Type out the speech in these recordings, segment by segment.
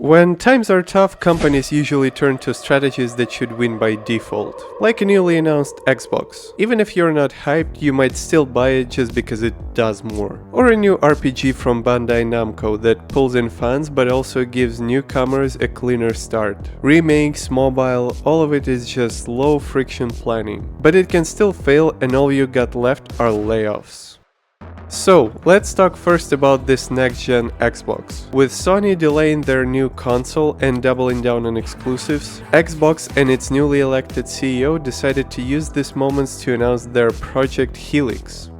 When times are tough, companies usually turn to strategies that should win by default, like a newly announced Xbox. Even if you're not hyped, you might still buy it just because it does more. Or a new RPG from Bandai Namco that pulls in fans but also gives newcomers a cleaner start. Remakes, mobile, all of it is just low friction planning. But it can still fail and all you got left are layoffs. So, let's talk first about this next-gen Xbox. With Sony delaying their new console and doubling down on exclusives, Xbox and its newly elected CEO decided to use these moments to announce their Project Helix.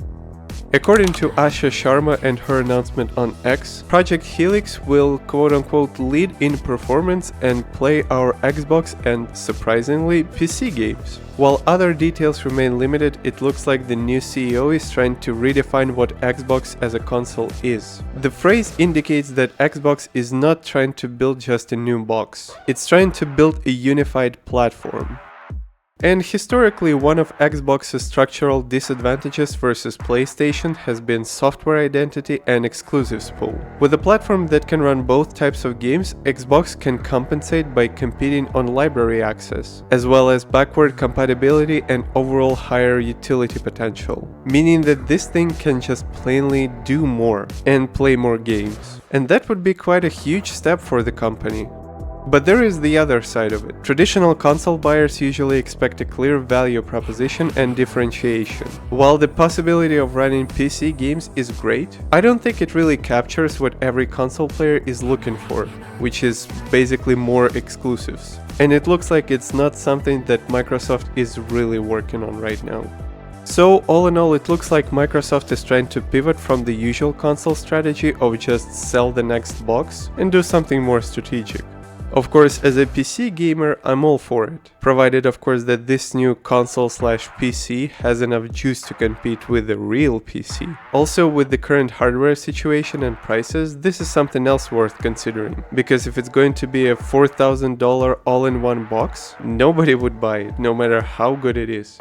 According to Asha Sharma and her announcement on X, Project Helix will quote-unquote lead in performance and play our Xbox and, surprisingly, PC games. While other details remain limited, it looks like the new CEO is trying to redefine what Xbox as a console is. The phrase indicates that Xbox is not trying to build just a new box, it's trying to build a unified platform. And historically, one of Xbox's structural disadvantages versus PlayStation has been software identity and exclusives pool. With a platform that can run both types of games, Xbox can compensate by competing on library access, as well as backward compatibility and overall higher utility potential, meaning that this thing can just plainly do more and play more games. And that would be quite a huge step for the company. But there is the other side of it. Traditional console buyers usually expect a clear value proposition and differentiation. While the possibility of running PC games is great, I don't think it really captures what every console player is looking for, which is basically more exclusives. And it looks like it's not something that Microsoft is really working on right now. So all in all, it looks like Microsoft is trying to pivot from the usual console strategy of just sell the next box and do something more strategic. Of course, as a PC gamer, I'm all for it, provided of course that this new console/PC has enough juice to compete with the real PC. Also, with the current hardware situation and prices, this is something else worth considering, because if it's going to be a $4,000 all-in-one box, nobody would buy it, no matter how good it is.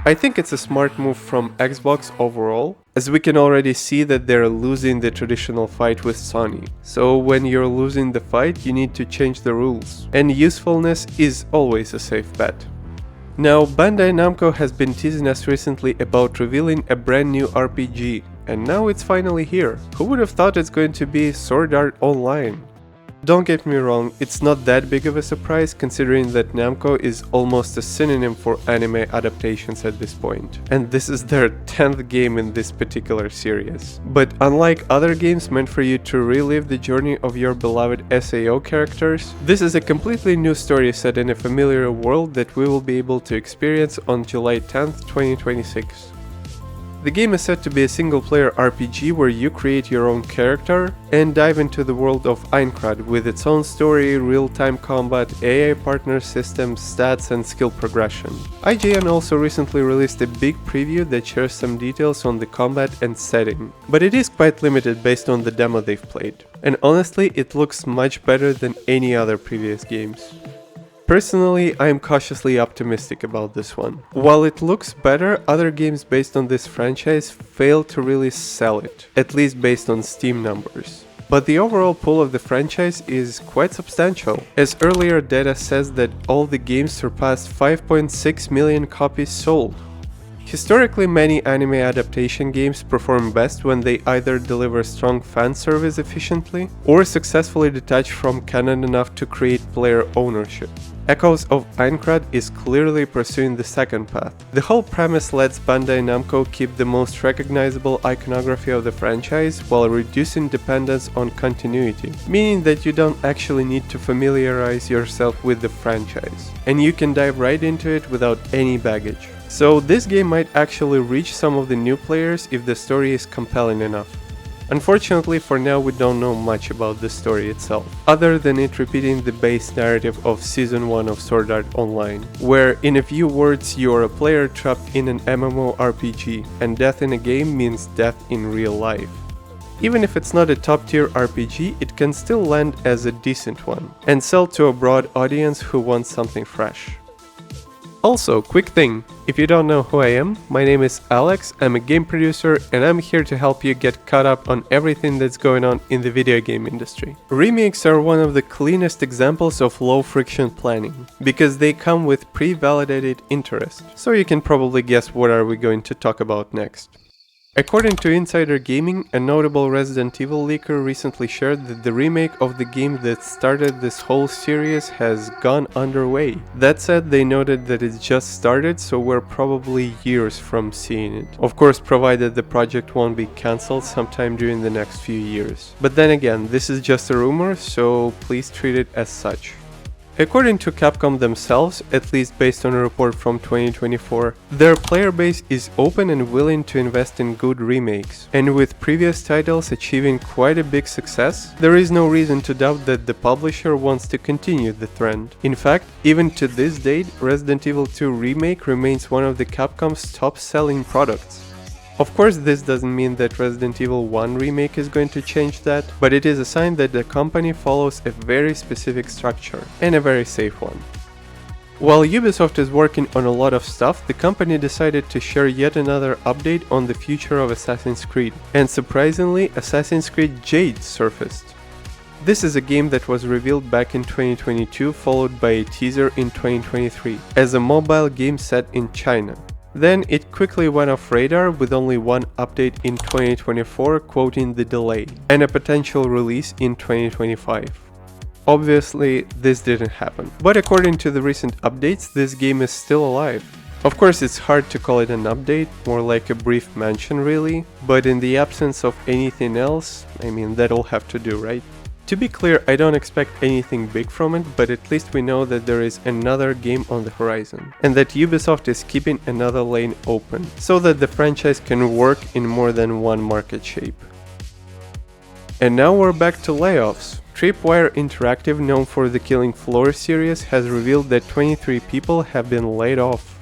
I think it's a smart move from Xbox overall, as we can already see that they're losing the traditional fight with Sony. So when you're losing the fight, you need to change the rules, and usefulness is always a safe bet. Now, Bandai Namco has been teasing us recently about revealing a brand new RPG, and now it's finally here. Who would have thought it's going to be Sword Art Online? Don't get me wrong, it's not that big of a surprise considering that Namco is almost a synonym for anime adaptations at this point, and this is their 10th game in this particular series. But unlike other games meant for you to relive the journey of your beloved SAO characters, this is a completely new story set in a familiar world that we will be able to experience on July 10th, 2026. The game is set to be a single-player RPG where you create your own character and dive into the world of Aincrad with its own story, real-time combat, AI partner systems, stats and skill progression. IGN also recently released a big preview that shares some details on the combat and setting, but it is quite limited based on the demo they've played. And honestly, it looks much better than any other previous games. Personally, I am cautiously optimistic about this one. While it looks better, other games based on this franchise fail to really sell it, at least based on Steam numbers. But the overall pull of the franchise is quite substantial, as earlier data says that all the games surpassed 5.6 million copies sold. Historically, many anime adaptation games perform best when they either deliver strong fan service efficiently or successfully detach from canon enough to create player ownership. Echoes of Aincrad is clearly pursuing the second path. The whole premise lets Bandai Namco keep the most recognizable iconography of the franchise while reducing dependence on continuity, meaning that you don't actually need to familiarize yourself with the franchise, and you can dive right into it without any baggage. So this game might actually reach some of the new players if the story is compelling enough. Unfortunately, for now we don't know much about the story itself, other than it repeating the base narrative of Season 1 of Sword Art Online, where in a few words you are a player trapped in an MMORPG, and death in a game means death in real life. Even if it's not a top-tier RPG, it can still land as a decent one, and sell to a broad audience who wants something fresh. Also, quick thing, If you don't know who I am, my name is Alex, I'm a game producer and I'm here to help you get caught up on everything that's going on in the video game industry. Remakes are one of the cleanest examples of low friction planning, because they come with pre-validated interest, so you can probably guess what are we going to talk about next. According to Insider Gaming, a notable Resident Evil leaker recently shared that the remake of the game that started this whole series has gone underway. That said, they noted that it just started, so we're probably years from seeing it. Of course, provided the project won't be cancelled sometime during the next few years. But then again, this is just a rumor, so please treat it as such. According to Capcom themselves, at least based on a report from 2024, their player base is open and willing to invest in good remakes. And with previous titles achieving quite a big success, there is no reason to doubt that the publisher wants to continue the trend. In fact, even to this date, Resident Evil 2 Remake remains one of the Capcom's top-selling products. Of course, this doesn't mean that Resident Evil 1 Remake is going to change that, but it is a sign that the company follows a very specific structure, and a very safe one. While Ubisoft is working on a lot of stuff, the company decided to share yet another update on the future of Assassin's Creed, and surprisingly, Assassin's Creed Jade surfaced. This is a game that was revealed back in 2022, followed by a teaser in 2023, as a mobile game set in China. Then it quickly went off radar with only one update in 2024, quoting the delay, and a potential release in 2025. Obviously, this didn't happen, but according to the recent updates, this game is still alive. Of course, it's hard to call it an update, more like a brief mention really, but in the absence of anything else, that'll have to do, right? To be clear, I don't expect anything big from it, but at least we know that there is another game on the horizon, and that Ubisoft is keeping another lane open, so that the franchise can work in more than one market shape. And now we're back to layoffs. Tripwire Interactive, known for the Killing Floor series, has revealed that 23 people have been laid off.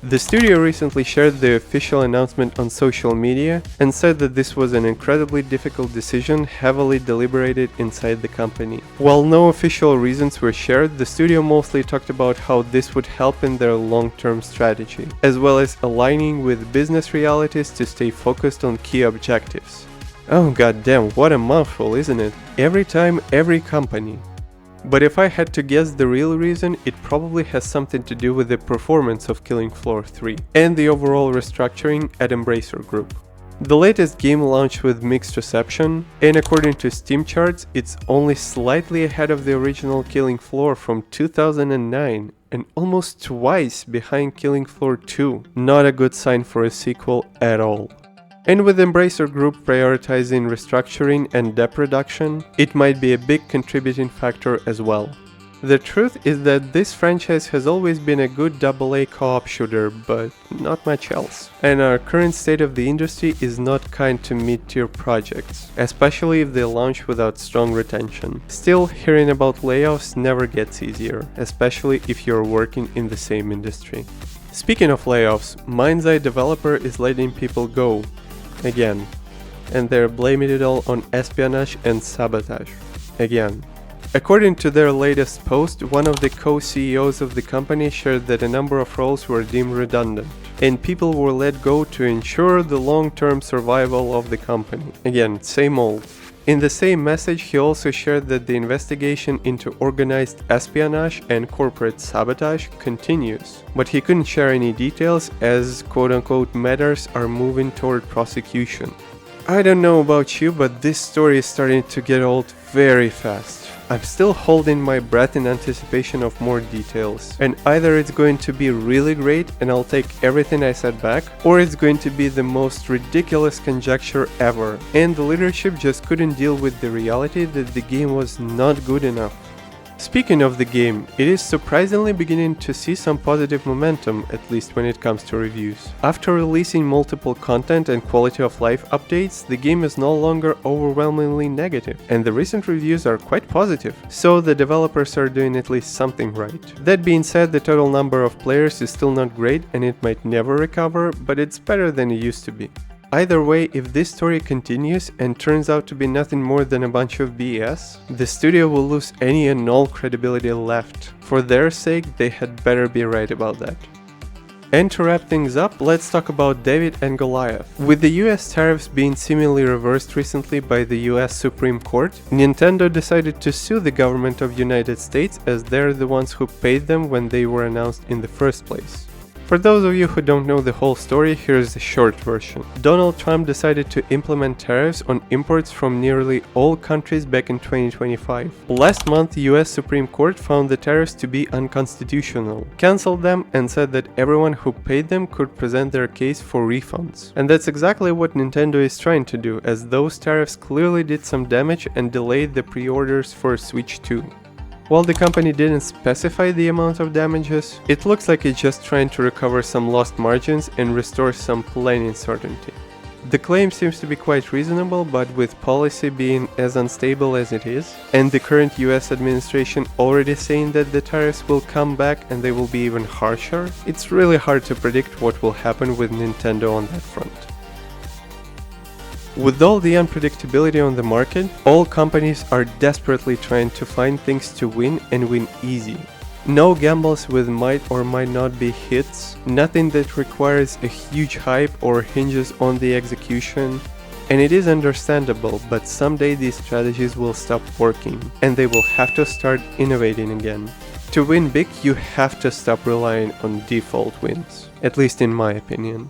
The studio recently shared the official announcement on social media and said that this was an incredibly difficult decision, heavily deliberated inside the company. While no official reasons were shared, the studio mostly talked about how this would help in their long-term strategy, as well as aligning with business realities to stay focused on key objectives. Oh goddamn, what a mouthful, isn't it? Every time, every company. But if I had to guess the real reason, it probably has something to do with the performance of Killing Floor 3 and the overall restructuring at Embracer Group. The latest game launched with mixed reception, and according to Steam charts, it's only slightly ahead of the original Killing Floor from 2009 and almost twice behind Killing Floor 2. Not a good sign for a sequel at all. And with Embracer Group prioritizing restructuring and debt reduction, it might be a big contributing factor as well. The truth is that this franchise has always been a good AA co-op shooter, but not much else. And our current state of the industry is not kind to mid-tier projects, especially if they launch without strong retention. Still, hearing about layoffs never gets easier, especially if you're working in the same industry. Speaking of layoffs, MindsEye developer is letting people go. Again, and they're blaming it all on espionage and sabotage. Again. According to their latest post, one of the co-CEOs of the company shared that a number of roles were deemed redundant, and people were let go to ensure the long-term survival of the company. Again, same old. In the same message, he also shared that the investigation into organized espionage and corporate sabotage continues, but he couldn't share any details as quote-unquote matters are moving toward prosecution. I don't know about you, but this story is starting to get old very fast. I'm still holding my breath in anticipation of more details, and either it's going to be really great and I'll take everything I said back, or it's going to be the most ridiculous conjecture ever, and the leadership just couldn't deal with the reality that the game was not good enough. Speaking of the game, it is surprisingly beginning to see some positive momentum, at least when it comes to reviews. After releasing multiple content and quality of life updates, the game is no longer overwhelmingly negative, and the recent reviews are quite positive, so the developers are doing at least something right. That being said, the total number of players is still not great and it might never recover, but it's better than it used to be. Either way, if this story continues and turns out to be nothing more than a bunch of BS, the studio will lose any and all credibility left. For their sake, they had better be right about that. And to wrap things up, let's talk about David and Goliath. With the US tariffs being seemingly reversed recently by the US Supreme Court, Nintendo decided to sue the government of United States as they're the ones who paid them when they were announced in the first place. For those of you who don't know the whole story, here's the short version. Donald Trump decided to implement tariffs on imports from nearly all countries back in 2025. Last month, the US Supreme Court found the tariffs to be unconstitutional, cancelled them, and said that everyone who paid them could present their case for refunds. And that's exactly what Nintendo is trying to do, as those tariffs clearly did some damage and delayed the pre-orders for Switch 2. While the company didn't specify the amount of damages, it looks like it's just trying to recover some lost margins and restore some planning certainty. The claim seems to be quite reasonable, but with policy being as unstable as it is, and the current US administration already saying that the tariffs will come back and they will be even harsher, it's really hard to predict what will happen with Nintendo on that front. With all the unpredictability on the market, all companies are desperately trying to find things to win and win easy. No gambles with might or might not be hits, nothing that requires a huge hype or hinges on the execution. And it is understandable, but someday these strategies will stop working, and they will have to start innovating again. To win big, you have to stop relying on default wins, at least in my opinion.